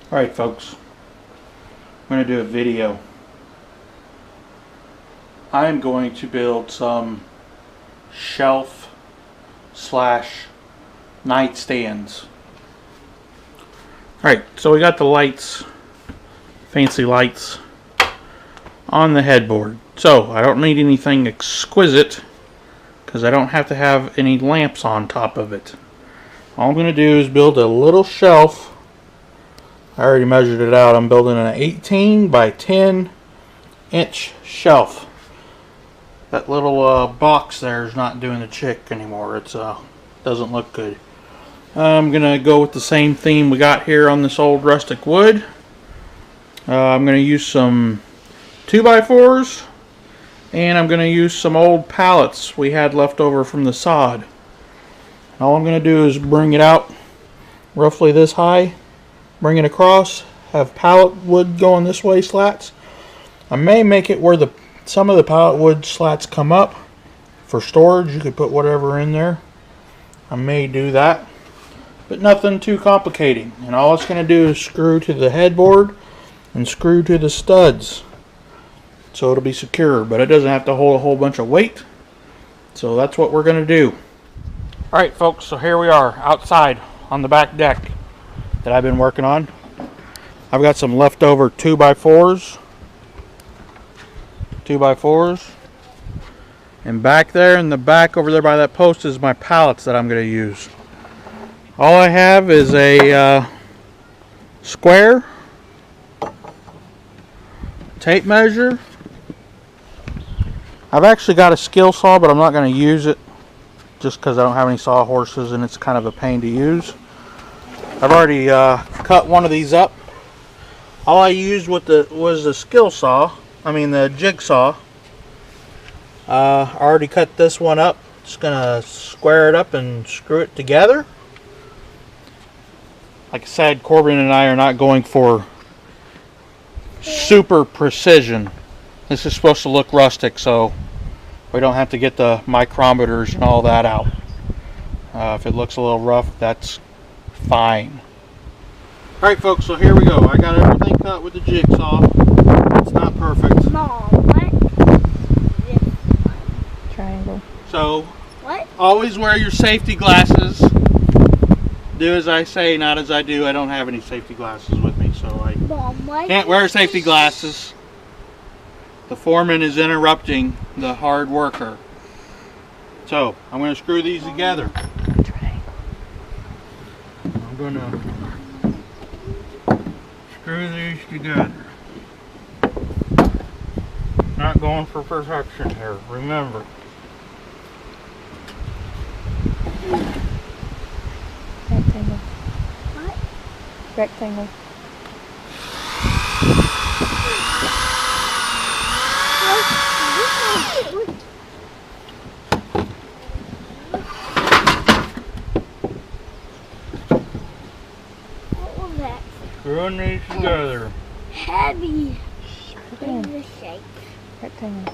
Alright folks, I'm going to do a video. I am going to build some shelf slash nightstands. Alright, so we got the lights, fancy lights, on the headboard. So I don't need anything exquisite because I don't have to have any lamps on top of it. All I'm going to do is build a little shelf. I already measured it out. I'm building an 18 by 10 inch shelf. That little box there is not doing the trick anymore. It's doesn't look good. I'm gonna go with the same theme we got here on this old rustic wood. I'm gonna use some 2x4s, and I'm gonna use some old pallets we had left over from the sod. All I'm gonna do is bring it out roughly this high. Bring it across, have pallet wood going this way, slats. I may make it where some of the pallet wood slats come up for storage. You could put whatever in there. I may do that, but nothing too complicating. And all it's going to do is screw to the headboard and screw to the studs, so it'll be secure, but it doesn't have to hold a whole bunch of weight. So that's what we're going to do. Alright folks, so here we are outside on the back deck that I've been working on. I've got some leftover 2x4s, and back there in the back over there by that post is my pallets that I'm going to use. All I have is a square, tape measure. I've actually got a skill saw, but I'm not going to use it just because I don't have any sawhorses and it's kind of a pain to use. I've already cut one of these up. All I used was the skill saw. I mean the jigsaw. I already cut this one up. Just gonna square it up and screw it together. Like I said, Corbin and I are not going for super precision. This is supposed to look rustic, so we don't have to get the micrometers and all that out. If it looks a little rough, that's fine. Alright folks, so here we go. I got everything cut with the jigsaw. It's not perfect. Mom, what? This triangle. So, what? Always wear your safety glasses. Do as I say, not as I do. I don't have any safety glasses with me, so I can't wear safety glasses. The foreman is interrupting the hard worker. So, I'm going to screw these together. I'm going to screw these together. Not going for perfection here, remember. Rectangle. What? Rectangle. What was that? Screwing these together. Heavy. In the shape. Rectangle.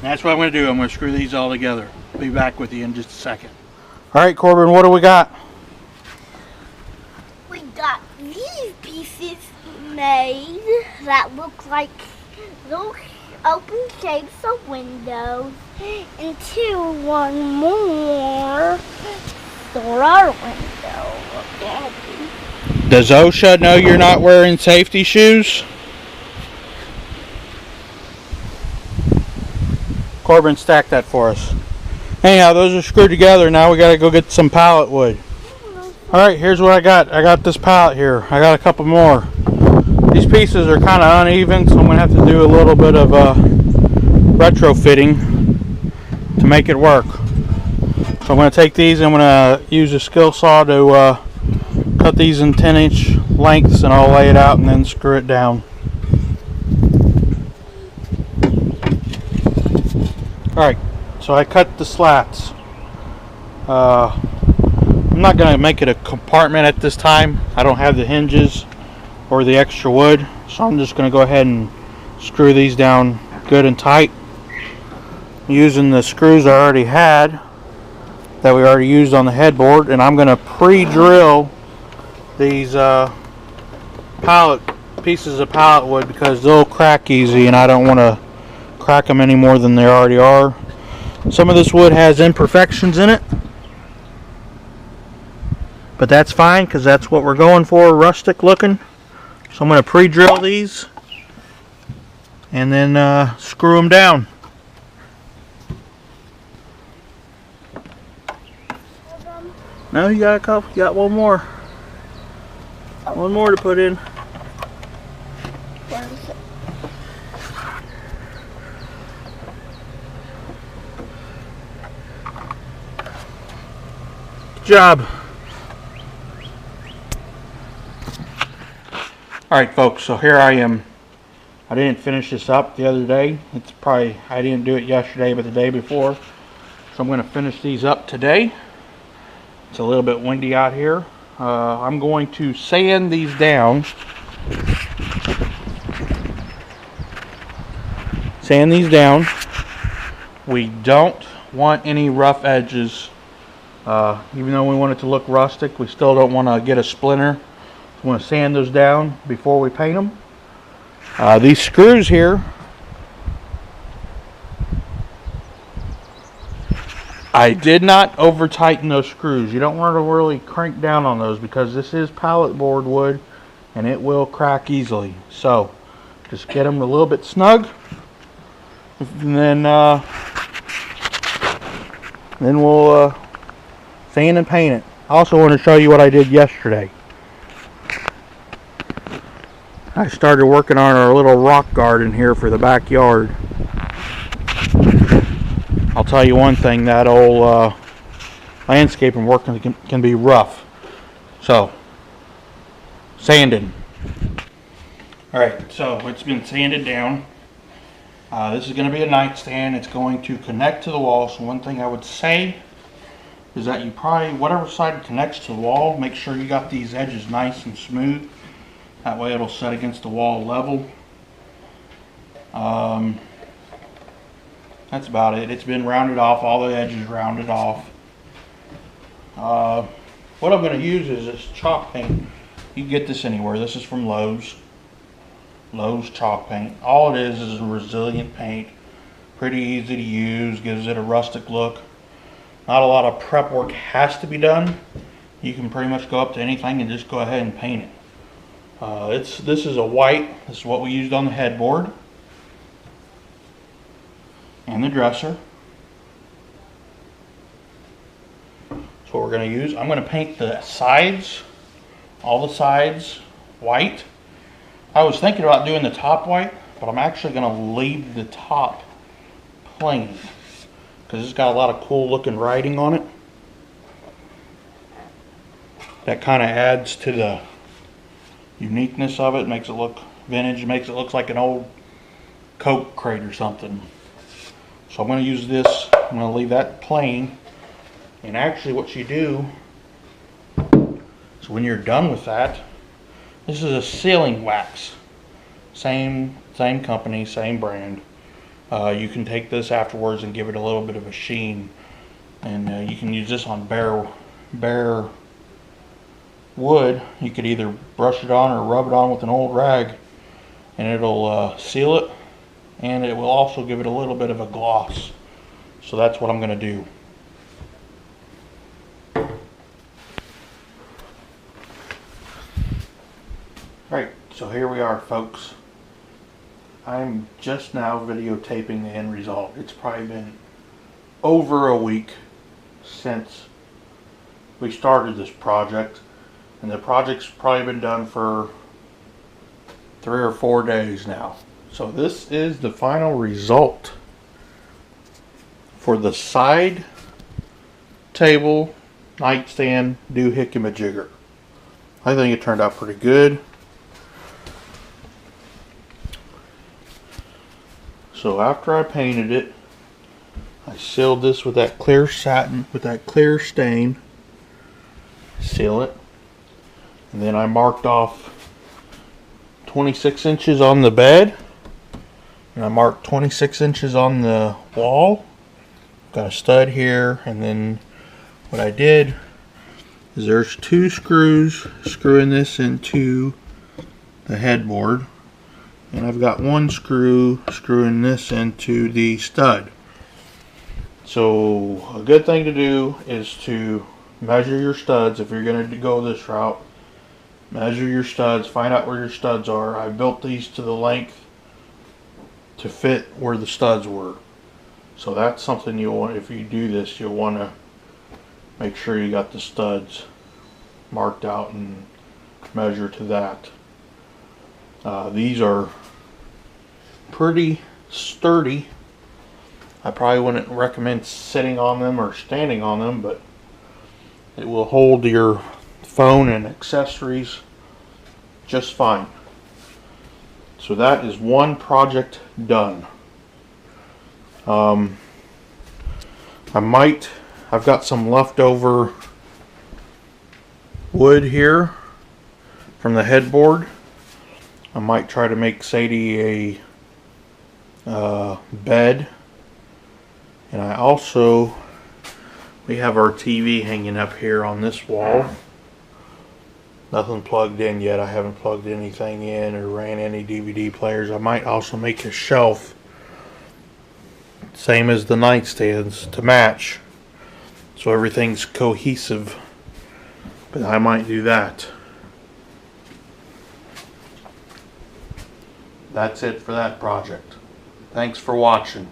That's what I'm going to do. I'm going to screw these all together. Be back with you in just a second. Alright Corbin, what do we got? We got these pieces made that look like little open shapes of windows, and one more for our window. Daddy. Does OSHA know you're not wearing safety shoes? Corbin, stack that for us. Anyhow, those are screwed together. Now we got to go get some pallet wood. Alright, here's what I got. I got this pallet here. I got a couple more. These pieces are kind of uneven, so I'm going to have to do a little bit of retrofitting to make it work. So I'm going to take these and I'm going to use a skill saw to cut these in 10-inch lengths, and I'll lay it out and then screw it down. Alright, so I cut the slats. I'm not going to make it a compartment at this time. I don't have the hinges or the extra wood, so I'm just going to go ahead and screw these down good and tight using the screws I already had. that we already used on the headboard, and I'm going to pre-drill these pieces of pallet wood because they'll crack easy, and I don't want to crack them any more than they already are. Some of this wood has imperfections in it, but that's fine because that's what we're going for, rustic looking. So I'm going to pre-drill these and then screw them down. No, you got a couple. You got one more. One more to put in. Where is it? Good job. Alright folks, so here I am. I didn't finish this up the other day. It's probably, I didn't do it yesterday, but the day before. So I'm going to finish these up today. It's a little bit windy out here. I'm going to sand these down. Sand these down. We don't want any rough edges. Even though we want it to look rustic, we still don't want to get a splinter. We want to sand those down before we paint them. These screws here, I did not over tighten those screws. You don't want to really crank down on those because this is pallet board wood and it will crack easily. So just get them a little bit snug, and then we'll sand and paint it. I also want to show you what I did yesterday. I started working on our little rock garden here for the backyard. I'll tell you one thing, that old landscaping work can be rough. So, sanding. Alright, so it's been sanded down. This is going to be a nightstand. It's going to connect to the wall. So one thing I would say is that you probably, whatever side connects to the wall, make sure you got these edges nice and smooth. That way it'll set against the wall level. That's about it. It's been rounded off, all the edges rounded off. What I'm going to use is this chalk paint. You can get this anywhere. This is from Lowe's. Lowe's chalk paint. All it is a resilient paint. Pretty easy to use, gives it a rustic look. Not a lot of prep work has to be done. You can pretty much go up to anything and just go ahead and paint it. This is a white. This is what we used on the headboard and the dresser. That's what we're going to use. I'm going to paint the sides, all the sides white. I was thinking about doing the top white, but I'm actually going to leave the top plain because it's got a lot of cool looking writing on it. That kind of adds to the uniqueness of it, makes it look vintage, makes it look like an old Coke crate or something. So I'm going to use this. I'm going to leave that plain. And actually what you do, so when you're done with that, this is a sealing wax. Same company, same brand. You can take this afterwards and give it a little bit of a sheen. And you can use this on bare wood. You could either brush it on or rub it on with an old rag and it'll seal it, and it will also give it a little bit of a gloss. So that's what I'm going to do. Alright, so here we are folks. I'm just now videotaping the end result. It's probably been over a week since we started this project. And the project's probably been done for 3 or 4 days now. So this is the final result for the side table nightstand doohickey-majigger. I think it turned out pretty good. So after I painted it, I sealed this with that clear satin, with that clear stain. Seal it. And then I marked off 26 inches on the bed. And I marked 26 inches on the wall. Got a stud here, and then what I did is there's 2 screws screwing this into the headboard, and I've got 1 screw screwing this into the stud. So a good thing to do is to measure your studs. If you're going to go this route, measure your studs, find out where your studs are. I built these to the length to fit where the studs were. So that's something you'll want. If you do this, you'll want to make sure you got the studs marked out and measure to that. These are pretty sturdy. I probably wouldn't recommend sitting on them or standing on them, but it will hold your phone and accessories just fine. So that is one project done. I've got some leftover wood here from the headboard. I might try to make Sadie a bed. And I also, we have our TV hanging up here on this wall. Nothing plugged in yet. I haven't plugged anything in or ran any DVD players. I might also make a shelf, same as the nightstands, to match, so everything's cohesive. But I might do that. That's it for that project. Thanks for watching.